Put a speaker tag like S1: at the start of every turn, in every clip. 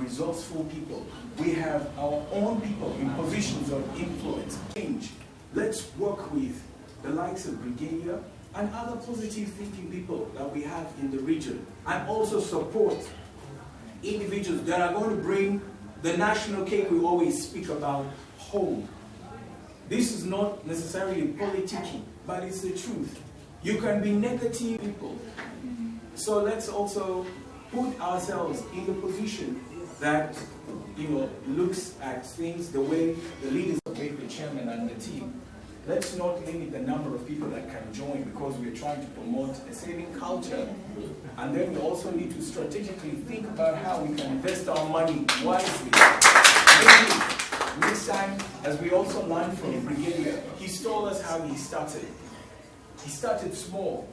S1: resourceful people. We have our own people in positions of influence. Change. Let's work with the likes of Brigadier and other positive thinking people that we have in the region, and also support individuals that are going to bring the national cake we always speak about home. This is not necessarily politicking, but it's the truth. You can be negative people. So let's also put ourselves in the position that, looks at things the way the leaders of the chairman and the team. Let's not limit the number of people that can join, because we're trying to promote a saving culture. And then we also need to strategically think about how we can invest our money wisely. Maybe next time, as we also learned from Brigadier, he told us how he started. He started small.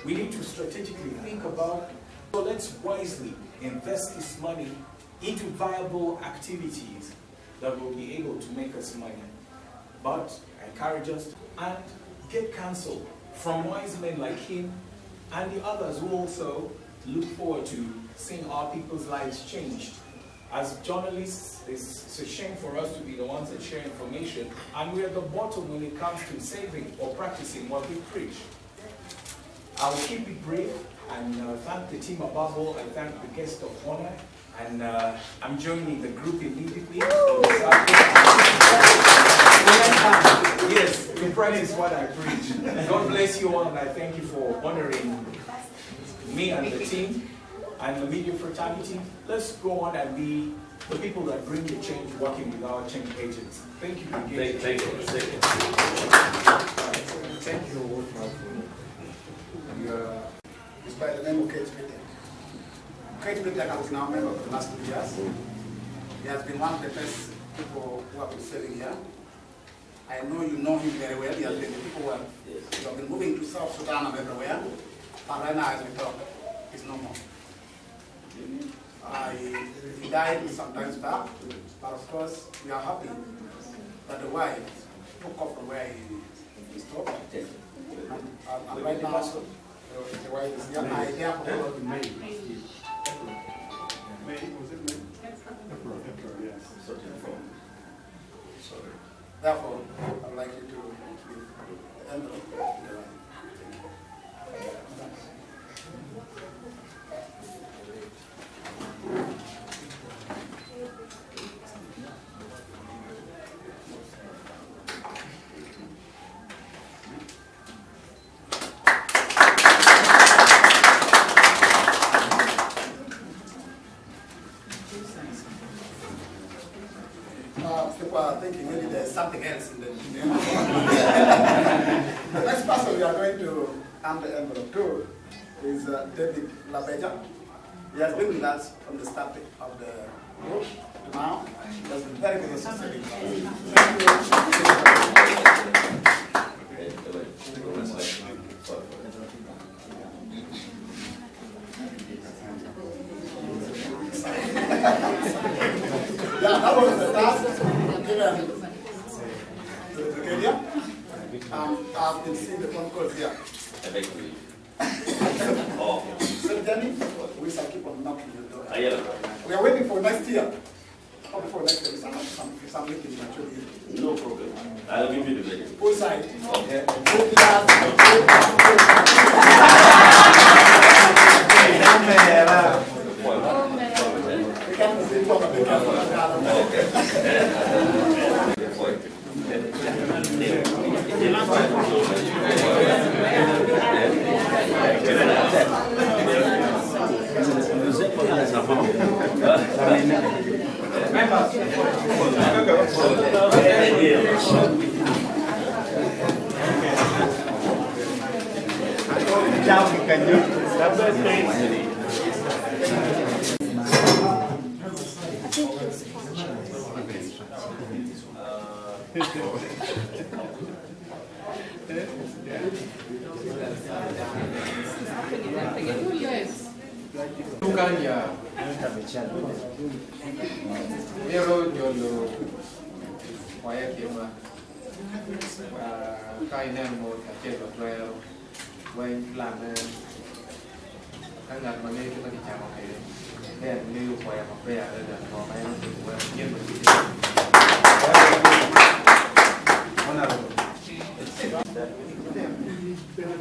S1: We need to strategically think about, so let's wisely invest this money into viable activities that will be able to make us money. But I encourage us and get counsel from wise men like him and the others who also look forward to seeing our people's lives changed. As journalists, it's a shame for us to be the ones that share information, and we're at the bottom when it comes to saving or practicing what we preach. I will keep it brief and thank the team above all. I thank the guest of honor, and I'm joining the group immediately. Yes, to practice what I preach. God bless you all, and I thank you for honoring me and the team and the media fraternity. Let's go on and be the people that bring the change, working with our change agents. Thank you.
S2: Thank you.
S3: Thank you. It's by the name of Kate Whittaker. Kate Whittaker is now a member of the last 2 years. He has been one of the best people who have been serving here. I know you know him very well. He has been the people who have been moving to South Sudan and everywhere. But right now, as we talk, he's no more. He died some time back, but of course, we are happy that the wife took off from where he stopped. And right now, the wife is here. I therefore May. Was it May? April, yes. Sorry. Therefore, I'd like you to give the envelope. People are thinking maybe there's something else in the envelope. The next person we are going to hand the envelope to is David Labeja. He has been with us from the start of the group to now. He has been very good associated. Yeah, that was the task given to the Brigadier. I've been seeing the phone calls here. So Danny, we shall keep on knocking the door. We are waiting for next year. Or before next year, some meeting actually.
S2: No problem. I'll give you the video.
S3: Both sides.
S2: Okay.
S4: Pero yo lo voy a quemar. Kainemo kacelo trail, when plan and I'm going to get Yeah, new for a prayer and for my own you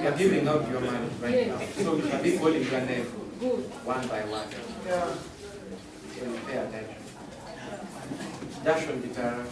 S4: are giving out your mind right now. So you can be calling your name one by one. So you pay attention. Dash on guitar.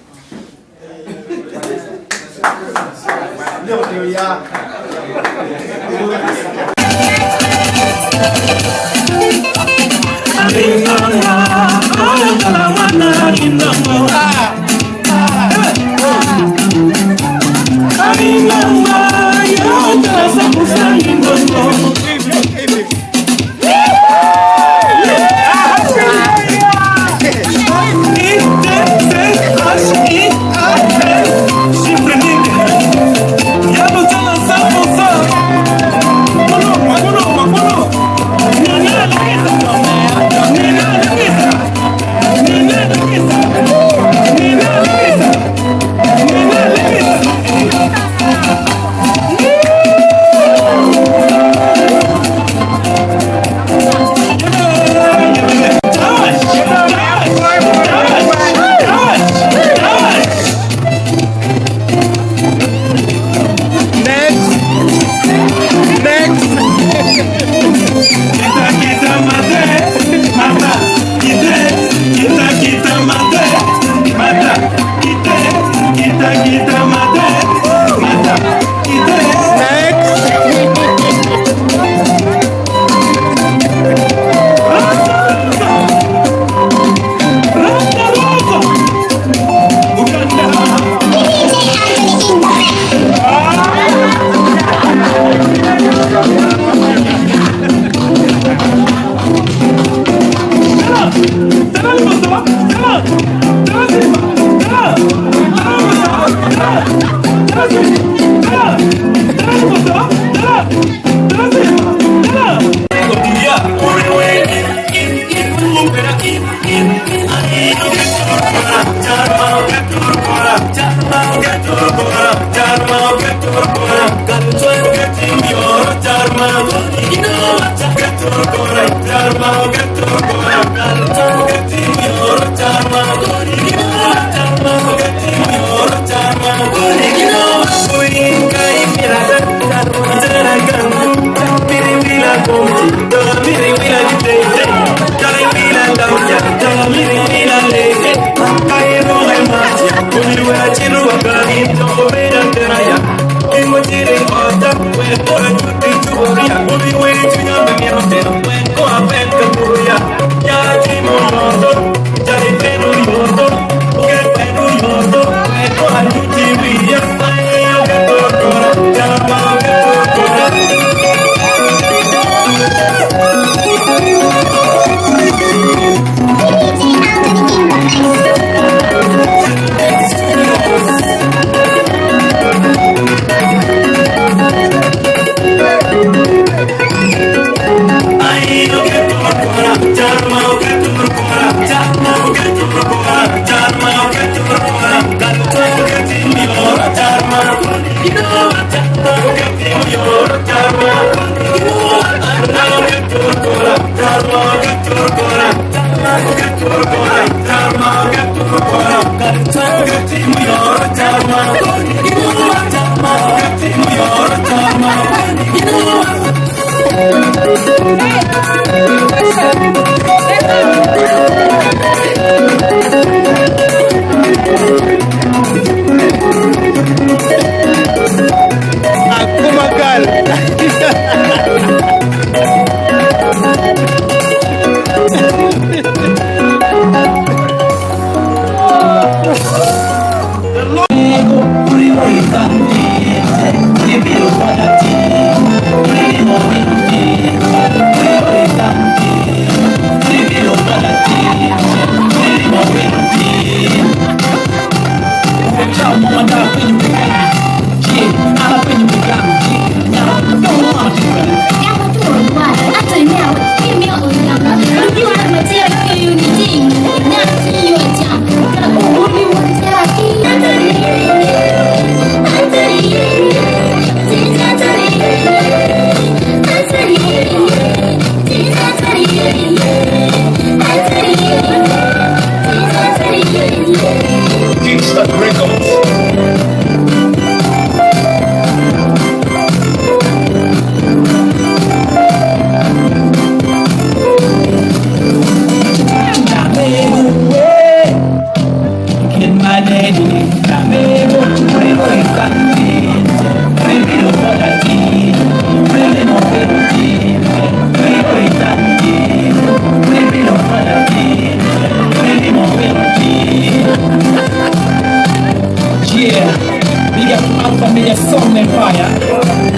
S5: me a Sound Empire,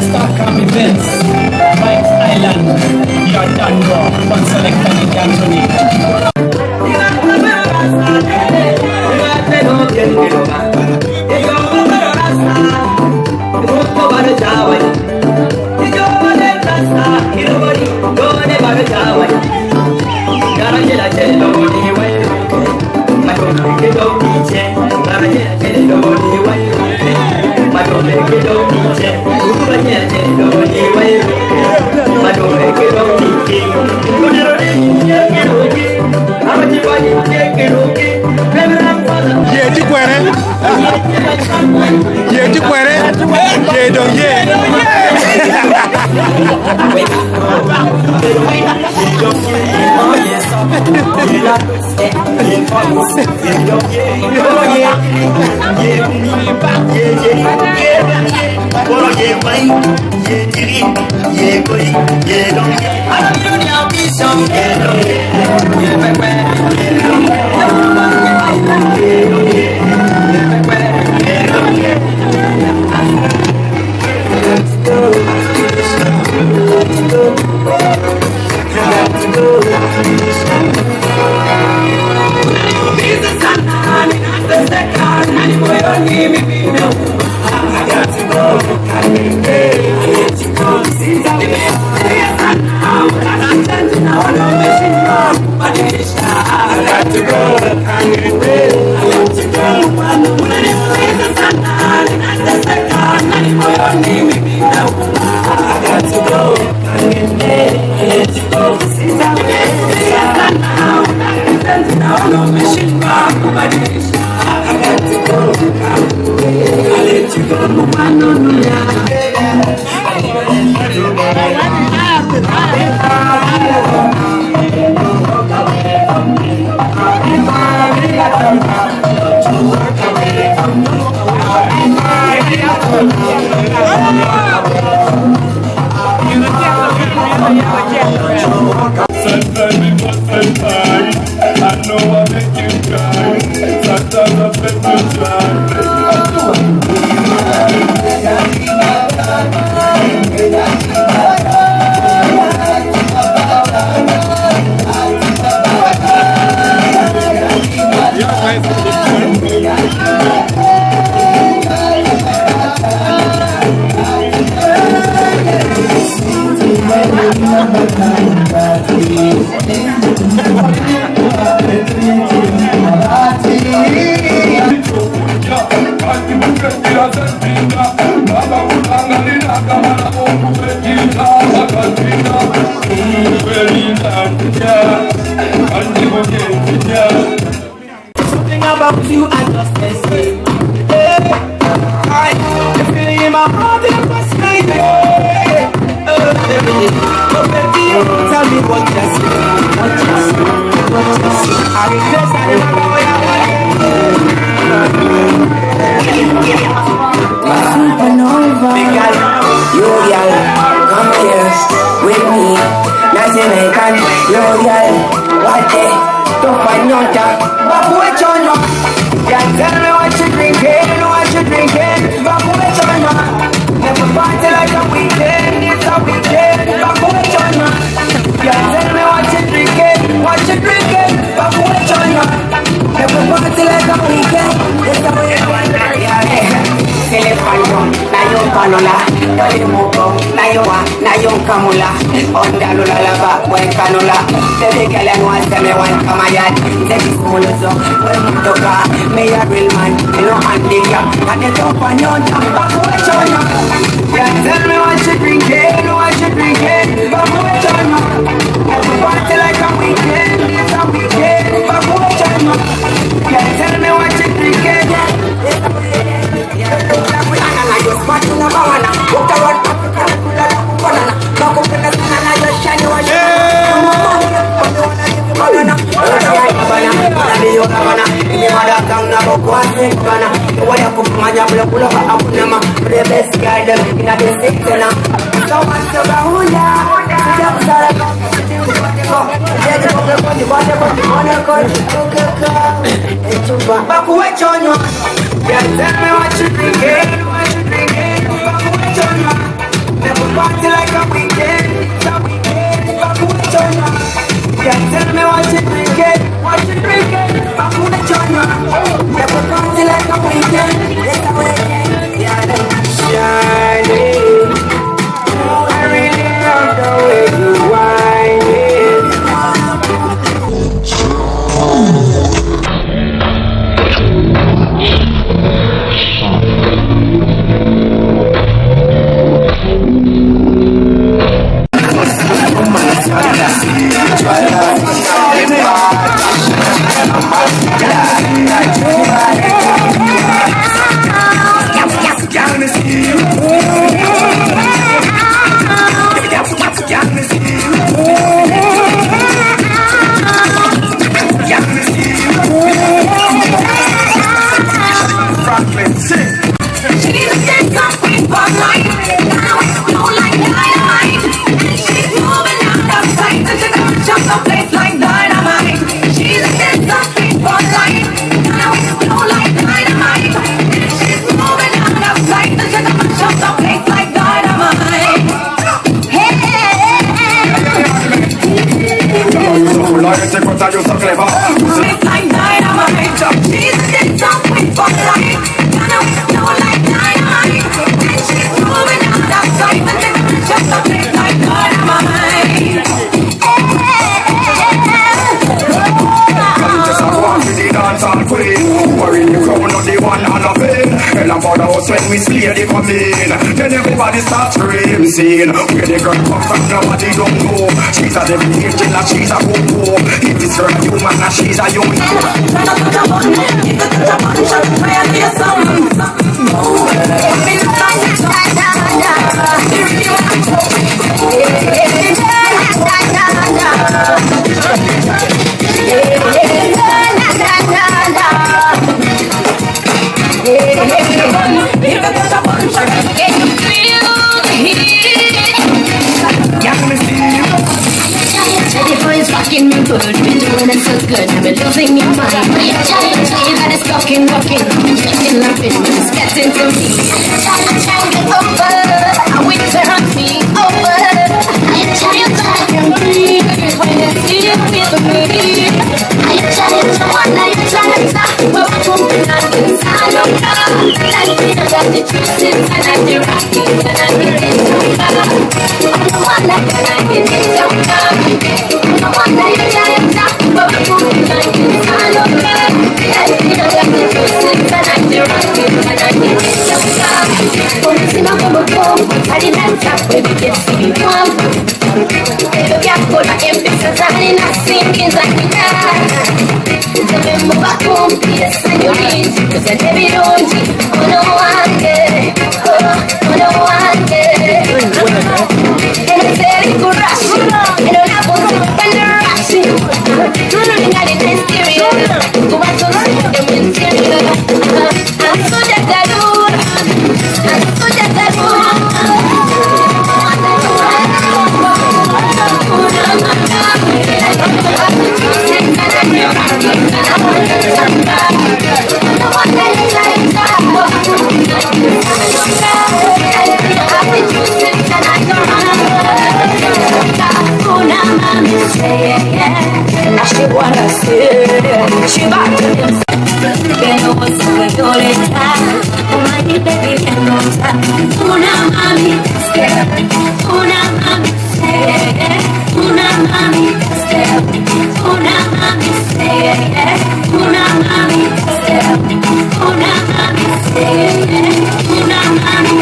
S5: Starcom Events, Mike Island, your Dango, one selector in Anthony.
S6: Something about you I just can't say. I feel in my heart and my spirit. But baby, tell me what you see. What you see. What you see. I guess I remember where I was. Supernova. Big girl, you girl, come here with me. Nothing I can. You girl, what day? Don't find your job. But which on you? Yeah, tell me what you drinking, what you drinking. But which on you? Never party like a weekend, it's a weekend. But which on you? Yeah, tell me what you drinking, what you drinking. But which on you? Never party like a weekend, it's a weekend. Yeah. Telephone, na yung panola, kalimuko, na yung kamula, onda lula laba, buen canula, baby girl and one tell me one kamayad, take it smoloso, when you toka, me a real man, you know handicap, and the top on your jump, back away on you, yeah, tell me what you drinking, back away on you, every party like a weekend, it's a weekend, back away on you, yeah, tell me what you drinking, it's a weekend. Back away, John. Yeah, tell me what you drinking, party like a weekend. Back with China. Yeah, tell me what you drinking. Back with China. Yeah, we party like a weekend. It's a weekend. Yeah, shining. I really love the way you whine it.
S7: When we see they come in, then everybody starts screaming. Where the girl come from, nobody don't know. She's a devil angel, and she's a go-go. If this girl a human, and she's a young
S8: Fucking me good, been doing it so good, I've been losing your mind. You got it talking, walking, looking, laughing, it's getting to me. Trying to get over, I will turn me over. I tell you that I can breathe when you see it with me. I tell you the one that you tell me that we're moving on inside of God. Like me, I got the truth inside, like the rocky, and I get it so far. I'm the one that can get it so far. The one that you tell me that we're moving on inside of God. Like me, I got the truth inside, like the rocky, and I get it so far. Come see my come home, I didn't stop, baby, get to be warm. Baby, get full of emphasis, I'm not singing like me now. Remember back home, yes, and you reach, cause you're David Oji, oh no one day, oh no one day. And I said it could rush you, and all I want to find the rush you. Running out in this stereo, go back to the stereo. I'm so that I do, I'm so that I do. She wanna see, she got to him. Pero vos sabes que le está, una baby que no está. Una mami, una mami, una mami, una mami, una mami, una mami, una mami.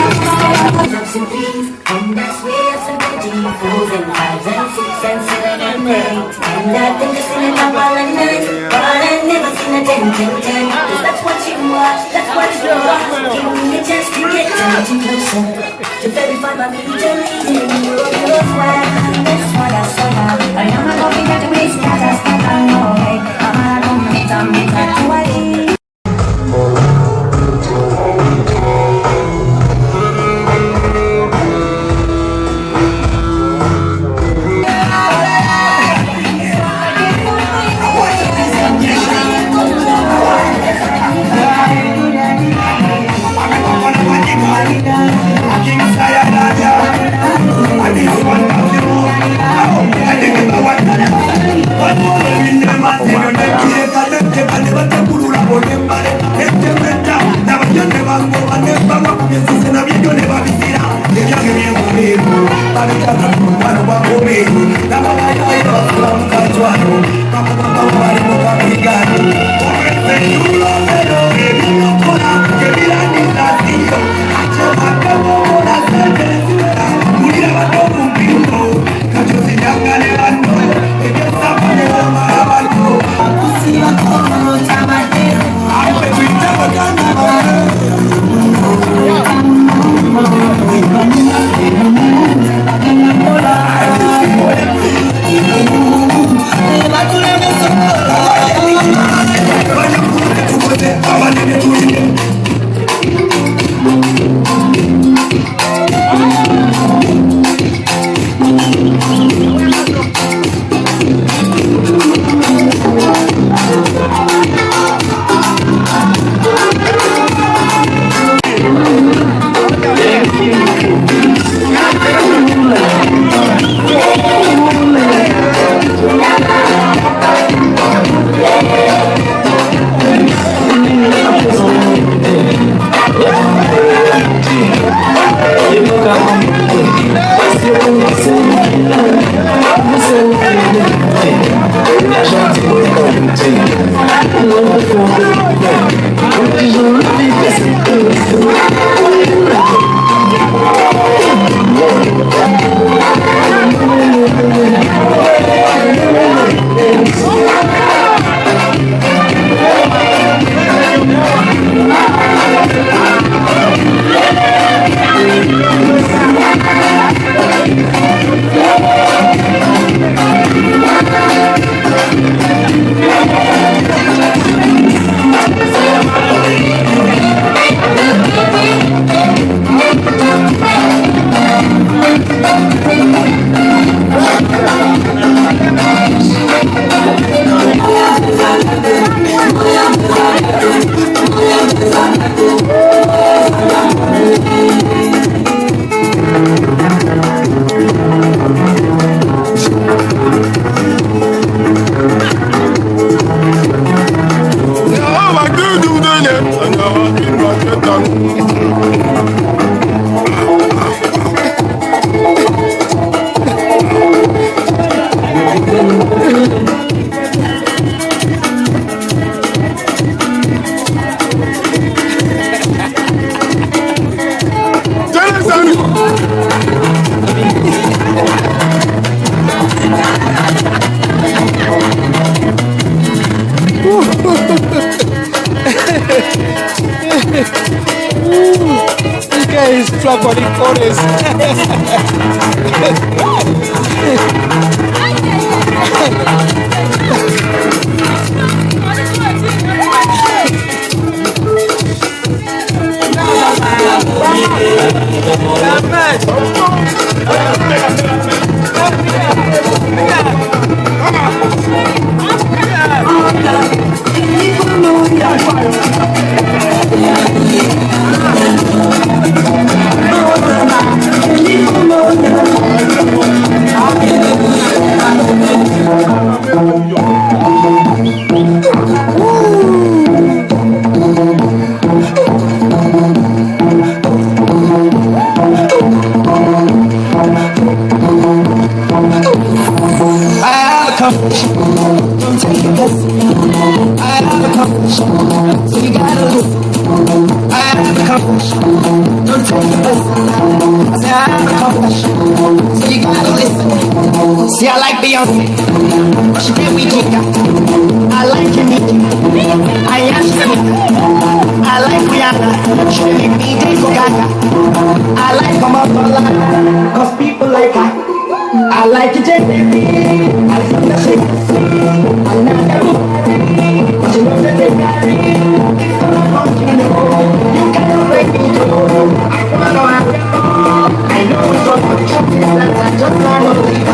S9: Drops and peas, and that's way up some veggie. 4s and 5s and 6 and 7 and 8. And I think it's in it up all at night. But I never seen a 10, 10, 10. Cause that's what you want, that's what you want. Give me a chance to get a little closer. To verify my major reason. That's why I saw that. I am not going to waste that, that's not a no way. I'm not going to make that way.
S6: I'm
S5: This guy is traveling forest.
S6: See, I like Beyonce. She get me Giga. I like Nicki. I am Sneak. I like Rihanna. She make me Diego Gaga. I like her mother, cause people like her. I like it, J. I like the shit. I'm not that good. But you know that they got me. If I'm not you can't break me through. I wanna have it all. I know it's all for the truth. I just wanna believe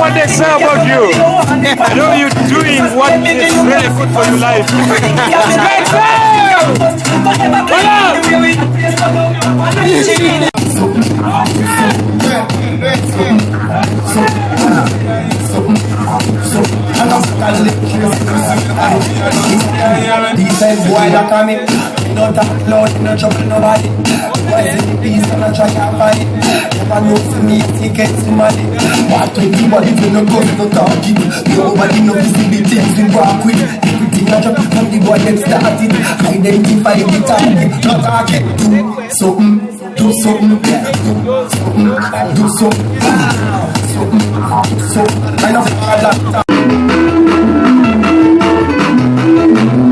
S5: what they say about you. I know you're doing what is really good for your life.
S6: These boys are coming, don't talk loud. not trouble nobody. Why is it peace and I try to fight? Never know for me to get some money. But 20 body to no go, no talking. Nobody know to see the things we walk with. Everything I drop from the boy them started. Identify the target, not target. Do something, do something, do something, do something. I know hard like that.
S10: Thank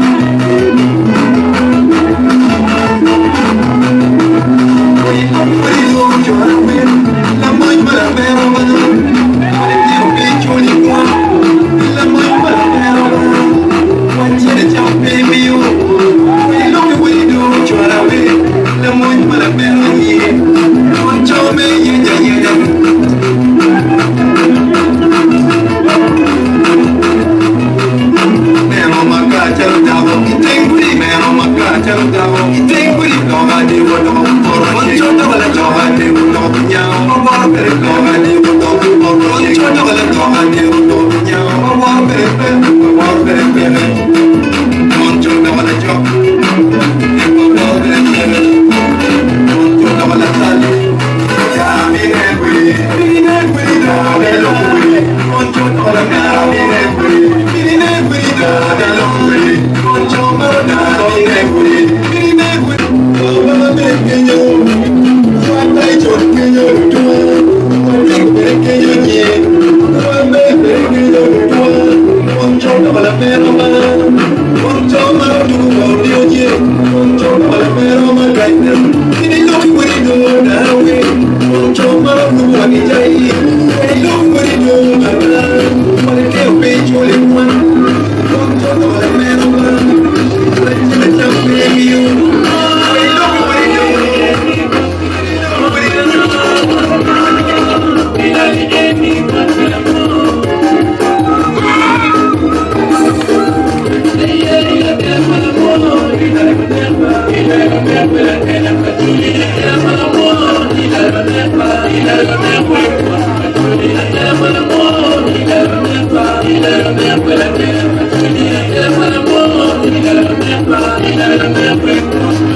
S10: you.